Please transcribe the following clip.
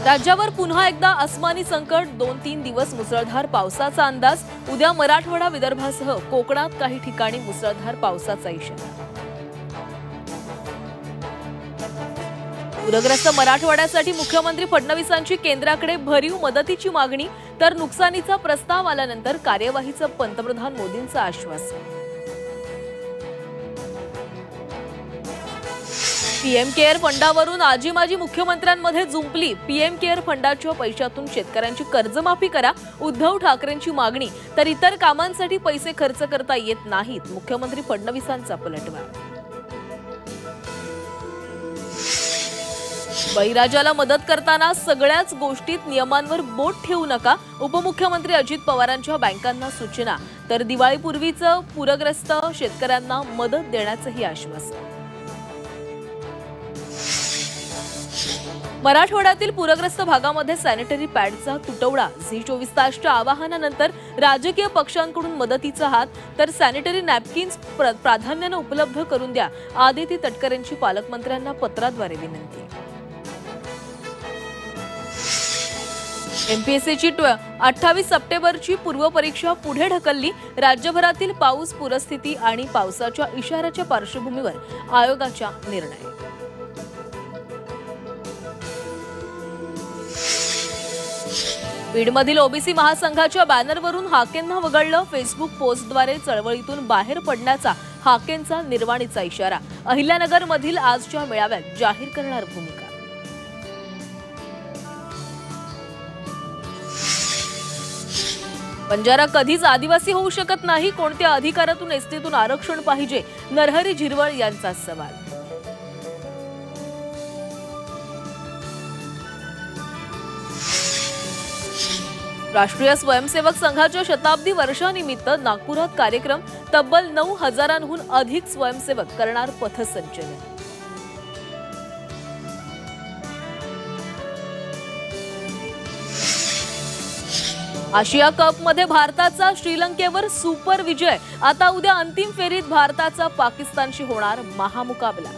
राज्यावर पुन्हा एकदा अस्मानी संकट 2-3 दिवस मुसळधार पावसाचा अंदाज। उद्या मराठवाडा विदर्भासह कोकणात काही ठिकाणी मुसळधार पावसाचा इशारा। पूरग्रस्त मराठवाड्यासाठी मुख्यमंत्री फडणवीसांची केंद्राकडे भरीव मदतीची मागणी, तर नुकसानीचा प्रस्ताव आल्यानंतर कार्यवाहीचं पंतप्रधान मोदींचं आश्वासन। पीएम केअर फंडावरून आजी माजी मुख्यमंत्र्यांमध्ये जुंपली। पीएम केअर फंडाच्या पैशातून शेतकऱ्यांची कर्जमाफी करा, उद्धव ठाकरेंची मागणी। तर इतर कामांसाठी पैसे खर्च करता येत नाहीत, मुख्यमंत्री फडणवीसांचा पलटवार। बळीराजाला मदत करताना सगळ्याच गोष्टीत नियमांवर बोट ठेवू नका, उपमुख्यमंत्री अजित पवारांच्या बँकांना सूचना। तर दिवाळीपूर्वीचं पूरग्रस्त शेतकऱ्यांना मदत देण्याचंही आश्वासन। मराठवाड्यातील पूरग्रस्त भागामध्ये सॅनिटरी पॅडचा तुटवडा। झी24 तासच्या आवाहनानंतर राजकीय पक्षांकडून मदतीचा हात, तर सॅनिटरी नॅपकिन्स प्राधान्याने उपलब्ध करून द्या, आदिती तटकरेंची पालकमंत्र्यांना पत्राद्वारे विनंती। एमपीएससीची 28 सप्टेंबरची पूर्वपरीक्षा पुढे ढकलली। राज्यभरातील पाऊस पूरस्थिती आणि पावसाच्या इशाऱ्याच्या पार्श्वभूमीवर आयोगाचा निर्णय। बीडमधील ओबीसी महासंघाच्या बॅनरवरून हाकेंना वगळलं। फेसबुक पोस्टद्वारे चळवळीतून बाहेर पडण्याचा हाकेंचा निर्वाणीचा इशारा। अहिल्यानगरमधील आजच्या मेळाव्यात जाहीर करणार भूमिका। बंजारा कधीच आदिवासी होऊ शकत नाही, कोणत्या अधिकारातून एसटीतून आरक्षण पाहिजे, नरहरी झिरवळ यांचा सवाल। राष्ट्रीय स्वयंसेवक संघाच्या शताब्दी वर्षानिमित्त नागपुरात कार्यक्रम। तब्बल 9,000हून अधिक स्वयंसेवक करणार पथसंचलन। आशिया कपमध्ये भारताचा श्रीलंकेवर सुपर विजय। आता उद्या अंतिम फेरीत भारताचा पाकिस्तानशी होणार महामुकाबला।